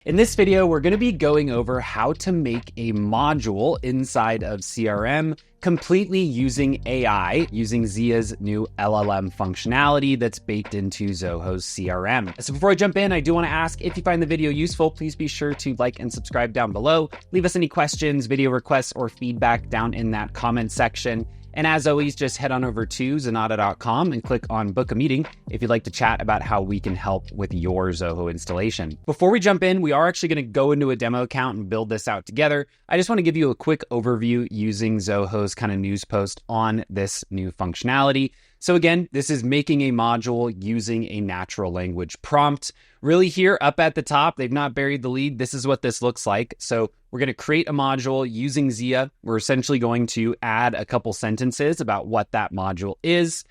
In this video, we're going to be going over how to make a module inside of CRM completely using AI, using ZIA's new LLM functionality that's baked into Zoho's CRM. So before I jump in, I do want to ask, if you find the video useful, please be sure to like and subscribe down below. Leave us any questions, video requests, or feedback down in that comment section. And as always, just head on over to Zenatta.com and click on book a meeting if you'd like to chat about how we can help with your Zoho installation. Before we jump in, we are actually going to go into a demo account and build this out together. I just want to give you a quick overview using Zoho's kind of news post on this new functionality. So again, this is making a module using a natural language prompt. Really here up at the top, they've not buried the lead. This is what this looks like. So we're going to create a module using ZIA. We're essentially going to add a couple sentences about what that module is,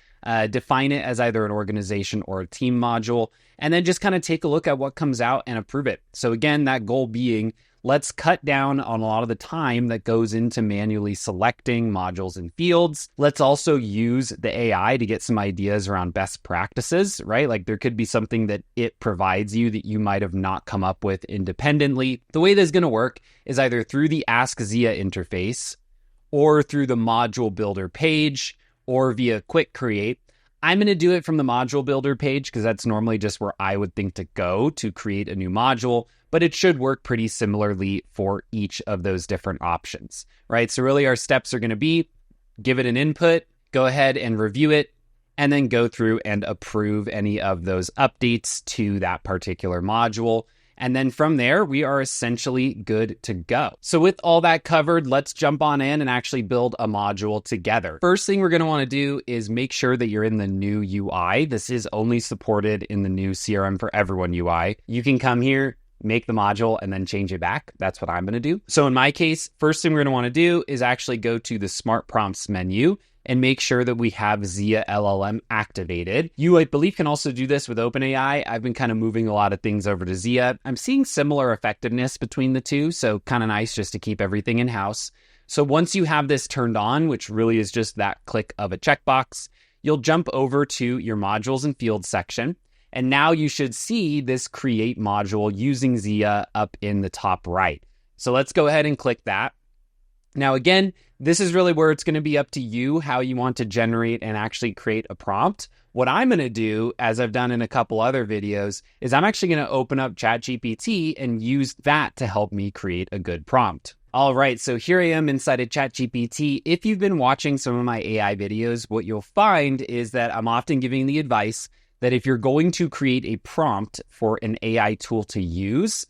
define it as either an organization or a team module, and then just kind of take a look at what comes out and approve it. So again, that goal being, let's cut down on a lot of the time that goes into manually selecting modules and fields. Let's also use the AI to get some ideas around best practices, right? Like there could be something that it provides you that you might have not come up with independently. The way this is going to work is either through the Ask ZIA interface or through the module builder page or via quick create. I'm going to do it from the module builder page because that's normally just where I would think to go to create a new module, but it should work pretty similarly for each of those different options, right? So really our steps are going to be give it an input, go ahead and review it, and then go through and approve any of those updates to that particular module. And then from there, we are essentially good to go. So with all that covered, let's jump on in and actually build a module together. First thing we're going to want to do is make sure that you're in the new UI. This is only supported in the new CRM for Everyone UI. You can come here, make the module, and then change it back. That's what I'm going to do. So in my case, first thing we're going to want to do is actually go to the Smart Prompts menu and make sure that we have ZIA LLM activated. You, I believe, can also do this with OpenAI. I've been kind of moving a lot of things over to ZIA. I'm seeing similar effectiveness between the two, so kind of nice just to keep everything in-house. So once you have this turned on, which really is just that click of a checkbox, you'll jump over to your modules and fields section. And now you should see this create module using ZIA up in the top right. So let's go ahead and click that. Now, again, this is really where it's going to be up to you how you want to generate and actually create a prompt. What I'm going to do, as I've done in a couple other videos, is I'm actually going to open up ChatGPT and use that to help me create a good prompt. All right, so here I am inside of ChatGPT. If you've been watching some of my AI videos, what you'll find is that I'm often giving the advice that if you're going to create a prompt for an AI tool to use,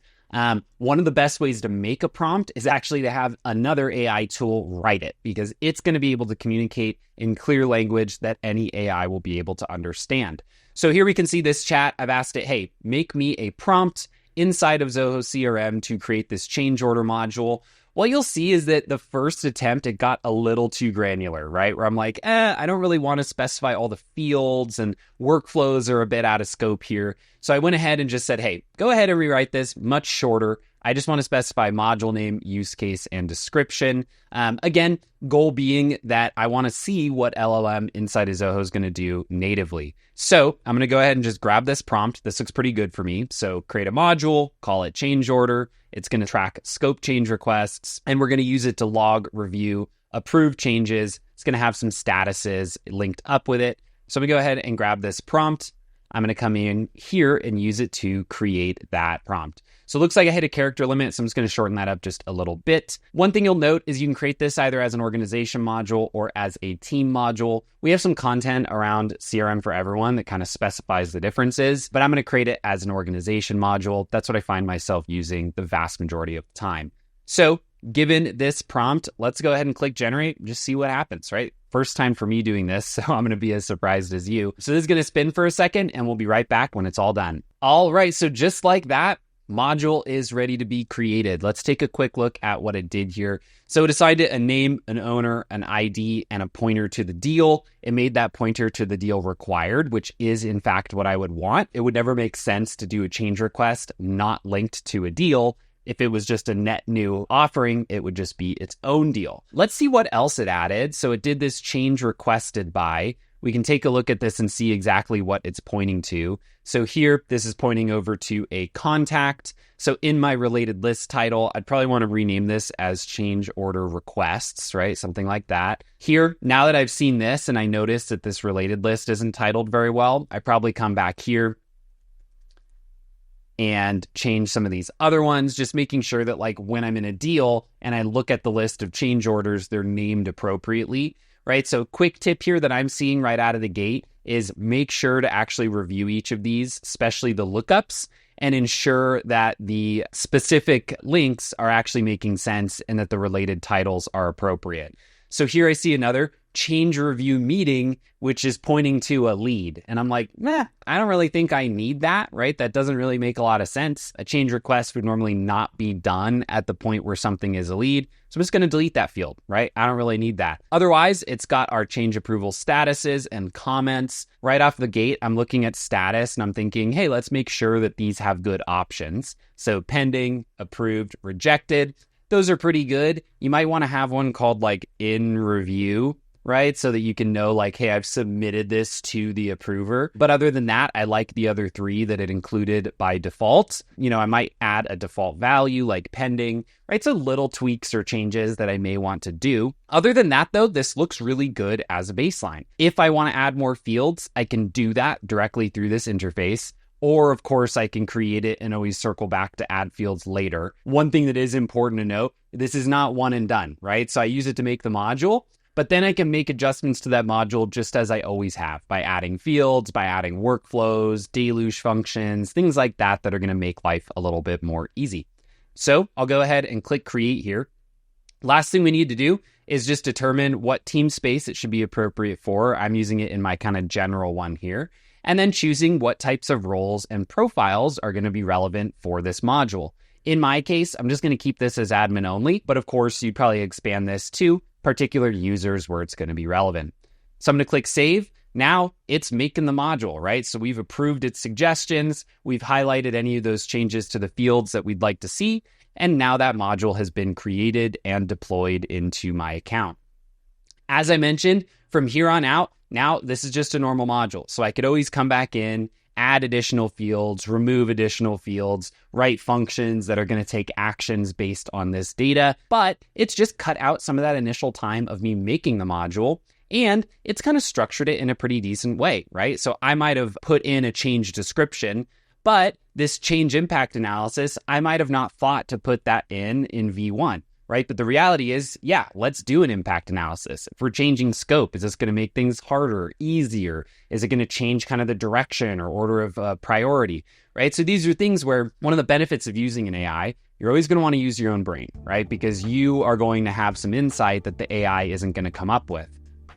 one of the best ways to make a prompt is actually to have another AI tool write it, because it's going to be able to communicate in clear language that any AI will be able to understand. So here we can see this chat. I've asked it, hey, make me a prompt inside of Zoho CRM to create this change order module. What you'll see is that the first attempt, it got a little too granular, right? Where I'm like, I don't really want to specify all the fields, and workflows are a bit out of scope here. So I went ahead and just said, hey, go ahead and rewrite this much shorter. I just want to specify module name, use case, and description. Again, goal being that I want to see what LLM inside of Zoho is going to do natively. So I'm going to go ahead and just grab this prompt. This looks pretty good for me. So create a module, call it change order. It's going to track scope change requests, and we're going to use it to log, review, approve changes. It's going to have some statuses linked up with it. So I'm going to go ahead and grab this prompt. I'm going to come in here and use it to create that prompt. So it looks like I hit a character limit, so I'm just going to shorten that up just a little bit. One thing you'll note is you can create this either as an organization module or as a team module. We have some content around CRM for Everyone that kind of specifies the differences, but I'm going to create it as an organization module. That's what I find myself using the vast majority of the time. So given this prompt, let's go ahead and click generate and just see what happens, right? First time for me doing this, so I'm going to be as surprised as you. So this is going to spin for a second, and we'll be right back when it's all done. All right, so just like that, module is ready to be created. Let's take a quick look at what it did here. So it assigned it a name, an owner, an ID, and a pointer to the deal. It made that pointer to the deal required, which is in fact what I would want. It would never make sense to do a change request not linked to a deal. If it was just a net new offering, it would just be its own deal. Let's see what else it added. So it did this change requested by, we can take a look at this and see exactly what it's pointing to. So here, this is pointing over to a contact. So in my related list title, I'd probably want to rename this as change order requests, right? Something like that. Here, now that I've seen this and I notice that this related list isn't titled very well, I probably come back here and change some of these other ones, just making sure that like when I'm in a deal and I look at the list of change orders, they're named appropriately, right? So quick tip here that I'm seeing right out of the gate is make sure to actually review each of these, especially the lookups, and ensure that the specific links are actually making sense and that the related titles are appropriate. So here I see another change review meeting, which is pointing to a lead. And I'm like, I don't really think I need that, right? That doesn't really make a lot of sense. A change request would normally not be done at the point where something is a lead. So I'm just going to delete that field, right? I don't really need that. Otherwise, it's got our change approval statuses and comments. Right off the gate, I'm looking at status and I'm thinking, hey, let's make sure that these have good options. So pending, approved, rejected. Those are pretty good. You might want to have one called like in review, right? So that you can know like, hey, I've submitted this to the approver. But other than that, I like the other three that it included by default. I might add a default value like pending, right? So little tweaks or changes that I may want to do. Other than that though, this looks really good as a baseline. If I want to add more fields, I can do that directly through this interface. Or of course, I can create it and always circle back to add fields later. One thing that is important to note, this is not one and done, right? So I use it to make the module, but then I can make adjustments to that module just as I always have by adding fields, by adding workflows, deluge functions, things like that that are going to make life a little bit more easy. So I'll go ahead and click create here. Last thing we need to do is just determine what team space it should be appropriate for. I'm using it in my kind of general one here. And then choosing what types of roles and profiles are going to be relevant for this module. In my case, I'm just going to keep this as admin only, but of course, you'd probably expand this to particular users where it's going to be relevant. So I'm going to click save. Now it's making the module, right? So we've approved its suggestions. We've highlighted any of those changes to the fields that we'd like to see. And now that module has been created and deployed into my account. As I mentioned, from here on out, now this is just a normal module. So I could always come back in, add additional fields, remove additional fields, write functions that are going to take actions based on this data. But it's just cut out some of that initial time of me making the module. And it's kind of structured it in a pretty decent way, right? So I might have put in a change description, but this change impact analysis, I might have not thought to put that in V1. Right? But the reality is, yeah, let's do an impact analysis. If we're changing scope, is this going to make things harder, easier? Is it going to change kind of the direction or order of priority, right? So these are things where one of the benefits of using an AI, you're always going to want to use your own brain, right? Because you are going to have some insight that the AI isn't going to come up with.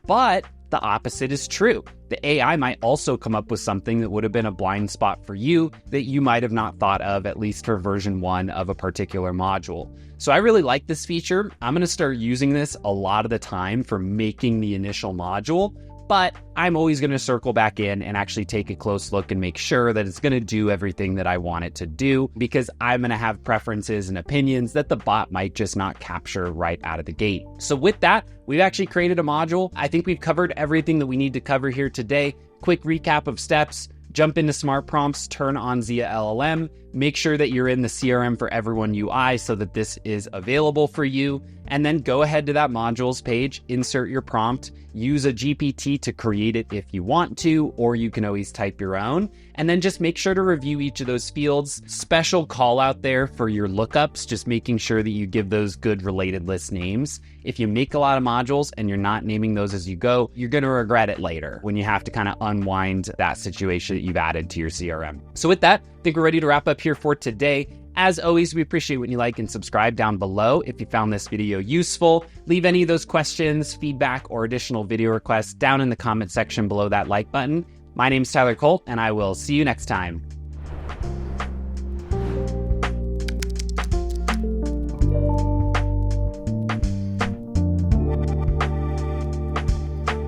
But the opposite is true. The AI might also come up with something that would have been a blind spot for you that you might have not thought of, at least for version 1 of a particular module. So I really like this feature. I'm going to start using this a lot of the time for making the initial module, but I'm always going to circle back in and actually take a close look and make sure that it's going to do everything that I want it to do, because I'm going to have preferences and opinions that the bot might just not capture right out of the gate. So with that, we've actually created a module. I think we've covered everything that we need to cover here today. Quick recap of steps. Jump into Smart Prompts, turn on ZIA LLM, make sure that you're in the CRM for Everyone UI so that this is available for you, and then go ahead to that modules page, insert your prompt, use a GPT to create it if you want to, or you can always type your own, and then just make sure to review each of those fields. Special call out there for your lookups, just making sure that you give those good related list names. If you make a lot of modules and you're not naming those as you go, you're going to regret it later when you have to kind of unwind that situation that you've added to your CRM. So with that, I think we're ready to wrap up here for today. As always, we appreciate when you like and subscribe down below. If you found this video useful, leave any of those questions, feedback, or additional video requests down in the comment section below that like button. My name's Tyler Colt, and I will see you next time.